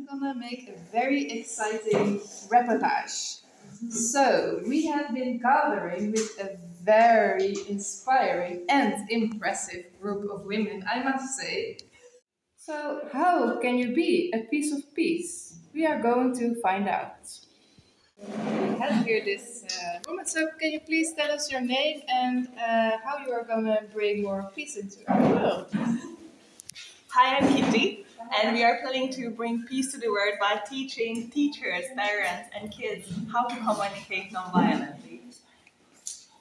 I'm gonna make a very exciting reportage. So, we have been gathering with a very inspiring and impressive group of women, I must say. So, how can you be a piece of peace? We are going to find out. We have here this woman, so can you please tell us your name and how you are going to bring more peace into our world? Hi, I'm Kitty, and we are planning to bring peace to the world by teaching teachers, parents, and kids how to communicate non-violently,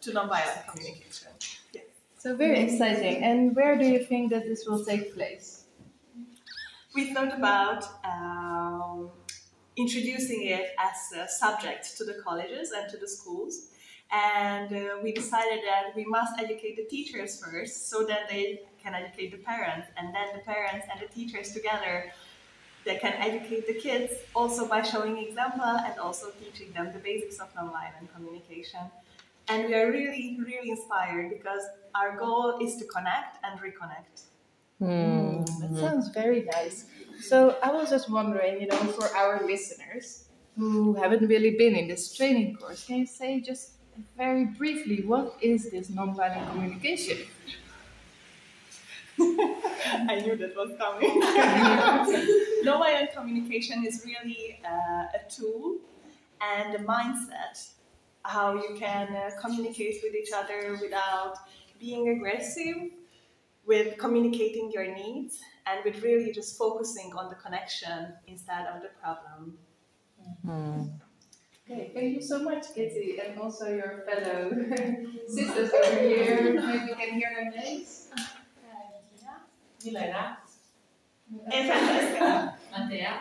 to non-violent communication. Yes. So very exciting. And where do you think that this will take place? We thought about introducing it as a subject to the colleges and to the schools. And we decided that we must educate the teachers first so that they can educate the parents, and then the parents and the teachers together, they can educate the kids also by showing example and also teaching them the basics of nonviolent communication. And we are really, really inspired because our goal is to connect and reconnect. That sounds very nice. So I was just wondering, for our listeners who haven't really been in this training course, can you say just very briefly what is this nonviolent communication? I knew that was coming. Nonviolent communication is really a tool and a mindset how you can communicate with each other without being aggressive, with communicating your needs, and with really just focusing on the connection instead of the problem. Okay, thank you so much, Kitty, and also your fellow sisters over here. Maybe we can hear their names. Milena. And Francesca. Matea.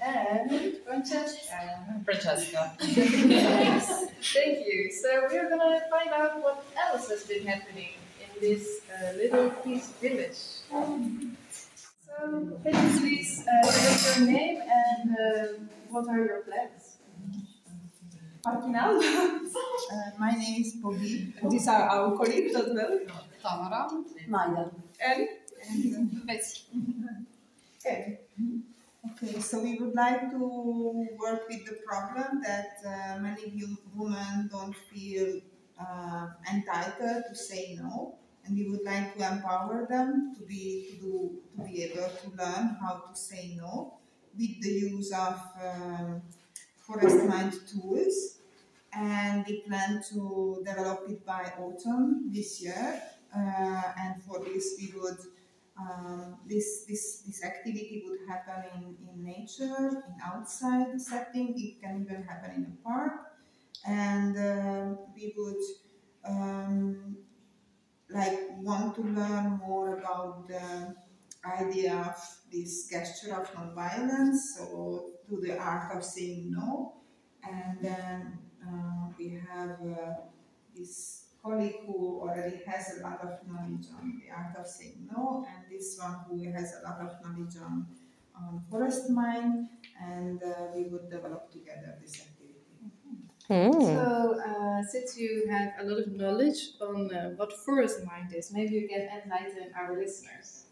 And Francesca. Francesca. Thank you. So we're gonna find out what else has been happening in this little peace village. So can you please tell us your name and what are your plans? My name is Pogi. These are our colleagues as well. Tamara. Maida. And Betsy. Okay. Okay, so we would like to work with the problem that many women don't feel entitled to say no, and we would like to empower them to be able to learn how to say no with the use of forest mind tools, and we plan to develop it by autumn this year. And for this, we would this activity would happen in nature, in outside setting. It can even happen in a park, and we would want to learn more about the idea of this gesture of non-violence, so to the art of saying no. And then we have this colleague who already has a lot of knowledge on the art of saying no, and this one who has a lot of knowledge on forest mind, and we would develop together this activity. So since you have a lot of knowledge on what forest mind is, maybe you can enlighten our listeners.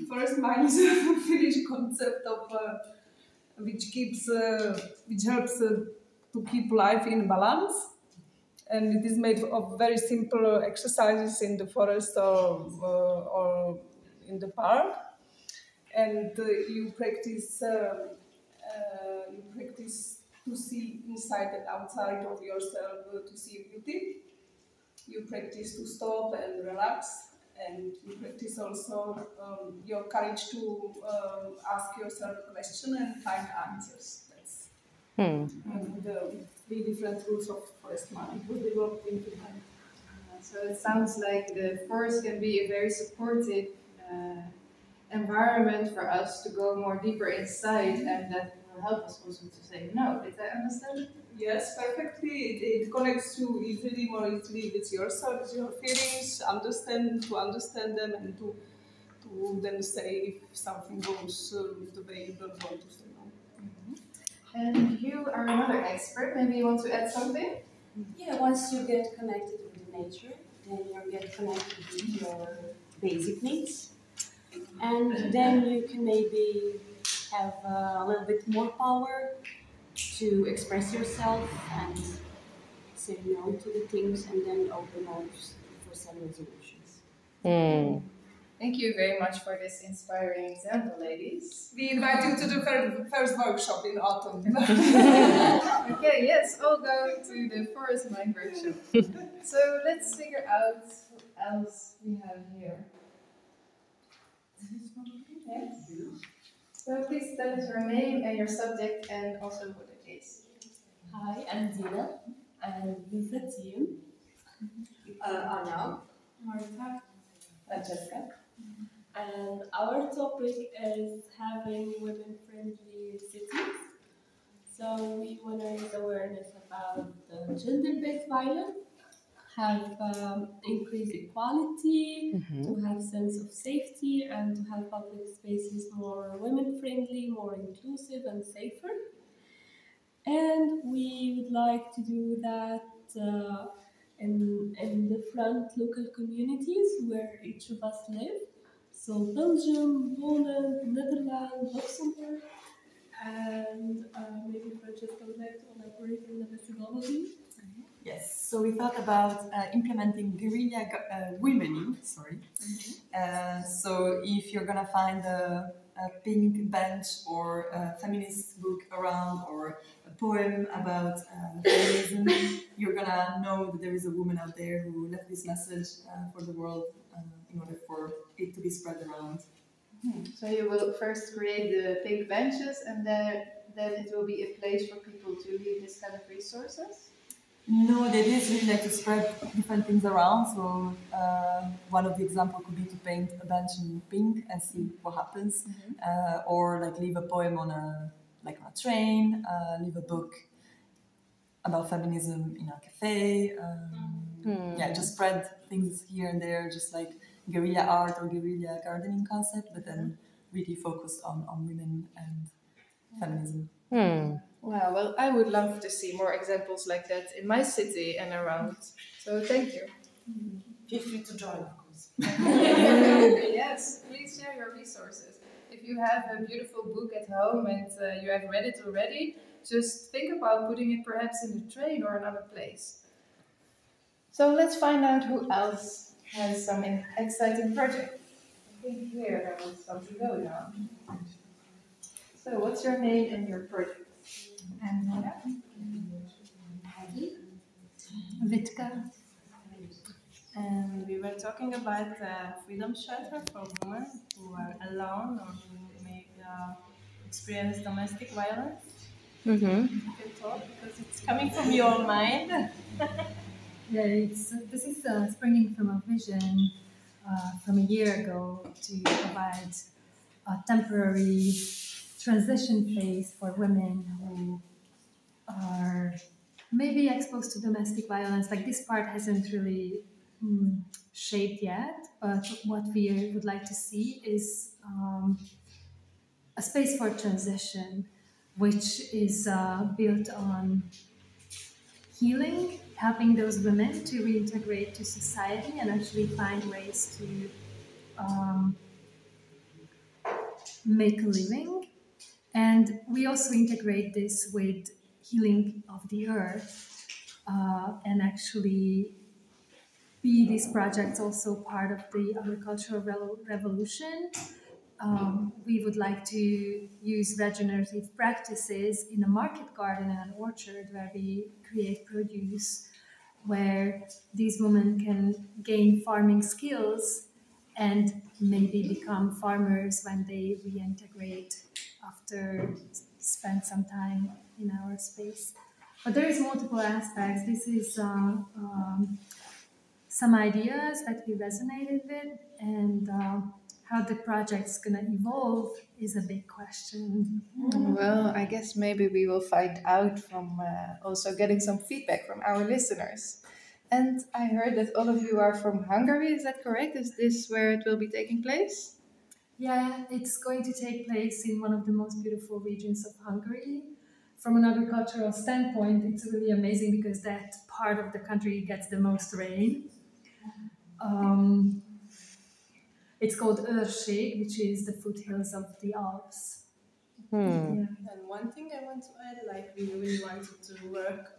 Forest mind is a Finnish concept of which helps to keep life in balance, and it is made of very simple exercises in the forest or in the park, and you practice to see inside and outside of yourself, to see beauty. You practice to stop and relax, and you practice also your courage to ask yourself a question and find answers. That's the three different rules of forest mind was developed into them. So it sounds like the forest can be a very supportive environment for us to go more deeper inside, and that will help us also to say no. Did I understand it? Yes, perfectly. It connects you easily, more easily with yourself, with your feelings, to understand them, and to then say if something goes the way you don't want to say no. And you are another expert. Maybe you want to add something? Yeah, once you get connected with nature, then you get connected with your basic needs. And then you can maybe have a little bit more power to express yourself and say no to the things and then open up for some resolutions. Thank you very much for this inspiring example, ladies. We invite you to the first workshop in autumn. Okay, yes, all go to the forest mind workshop. So let's figure out who else we have here. Yes. So please tell us your name and your subject and also what it is. Hi, I'm Dina. I'm with the team. Anna, Marta, Francesca. And our topic is having women-friendly cities. So we want to raise awareness about the gender-based violence, have increased equality, to have sense of safety, and to have public spaces more women-friendly, more inclusive and safer. And we would like to do that in different local communities where each of us live. So Belgium, Poland, Netherlands, Luxembourg, and maybe Francesca would like to elaborate on the methodology. Yes, so we thought about implementing guerrilla womening. So if you're gonna find a pink bench or a feminist book around or a poem about feminism, you're gonna know that there is a woman out there who left this message for the world in order for it to be spread around. So you will first create the pink benches and then it will be a place for people to leave this kind of resources? No, the idea is really like to spread different things around. So one of the examples could be to paint a bench in pink and see what happens, or like leave a poem on a train, leave a book about feminism in a cafe. Yeah, just spread things here and there, just like guerrilla art or guerrilla gardening concept, but then really focused on women and feminism. Wow, well, I would love to see more examples like that in my city and around. So thank you. Feel free to join, of course. Yes, please share your resources. If you have a beautiful book at home and you have read it already, just think about putting it perhaps in the train or another place. So let's find out who else has some exciting project. I think here there was something going on. So what's your name and your project? And Nora, Vitka, And we were talking about freedom shelter for women who are alone or who may experience domestic violence. You can talk because it's coming from your mind. yeah, this is springing from a vision from a year ago to provide a temporary transition phase for women who are maybe exposed to domestic violence. Like this part hasn't really shaped yet, but what we would like to see is a space for transition, which is built on healing, helping those women to reintegrate to society and actually find ways to make a living. And we also integrate this with healing of the earth and actually be these projects also part of the agricultural revolution. We would like to use regenerative practices in a market garden and an orchard where we create produce, where these women can gain farming skills and maybe become farmers when they reintegrate after spend some time in our space. But there is multiple aspects. This is some ideas that we resonated with, and how the project's gonna evolve is a big question. Well, I guess maybe we will find out from also getting some feedback from our listeners. And I heard that all of you are from Hungary, is that correct? Is this where it will be taking place? Yeah, it's going to take place in one of the most beautiful regions of Hungary. From an agricultural standpoint, it's really amazing because that part of the country gets the most rain. It's called Őrség, which is the foothills of the Alps. And one thing I want to add, like we really wanted to work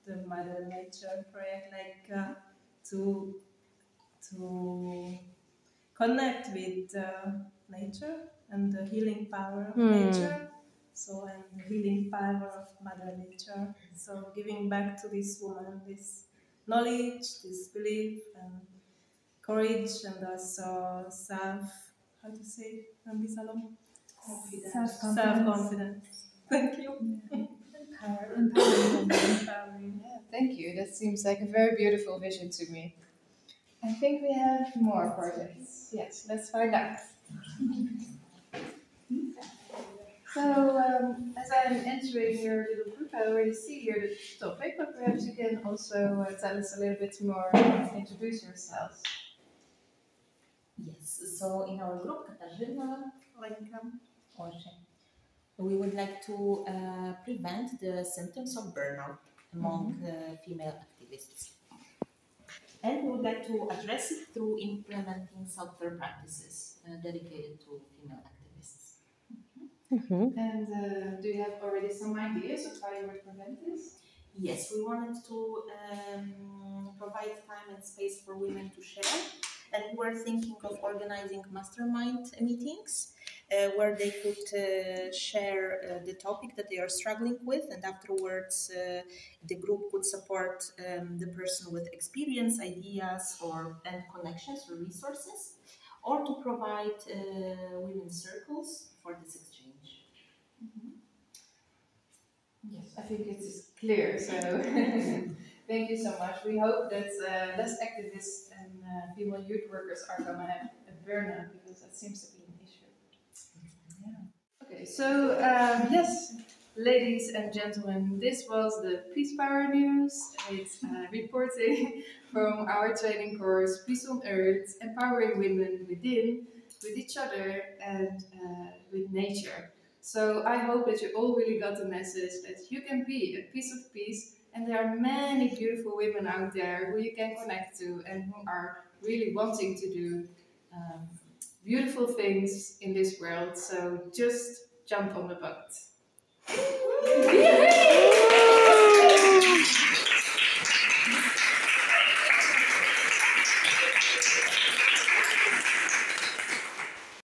the Mother Nature project, like to connect with nature and the healing power of nature. So and the healing power of Mother Nature. So giving back to this woman this knowledge, this belief, and courage, and also how to say, self-confidence. Thank you. Empowering. Yeah, thank you. That seems like a very beautiful vision to me. I think we have more projects. Yes, let's find out. So, as I'm entering your little group, I already see here the topic, but perhaps you can also tell us a little bit more, introduce yourselves. Yes, so in our group, Katarzyna, we would like to prevent the symptoms of burnout among female activists. And we would like to address it through implementing self-care practices dedicated to female activists. And do you have already some ideas of how you would prevent this? Yes, we wanted to provide time and space for women to share, and we were thinking of organizing mastermind meetings where they could share the topic that they are struggling with, and afterwards the group could support the person with experience, ideas, and connections or resources, or to provide women's circles for this exchange. Yes, I think it is clear. So thank you so much. We hope that less activists and female youth workers are going to have a burnout, because that seems to be an issue. Yeah. Okay, so yes, ladies and gentlemen, this was the Peace Power News. It's reporting from our training course, Peace on Earth, empowering women within, with each other, and with nature. So I hope that you all really got the message that you can be a piece of peace, and there are many beautiful women out there who you can connect to and who are really wanting to do beautiful things in this world. So just jump on the boat.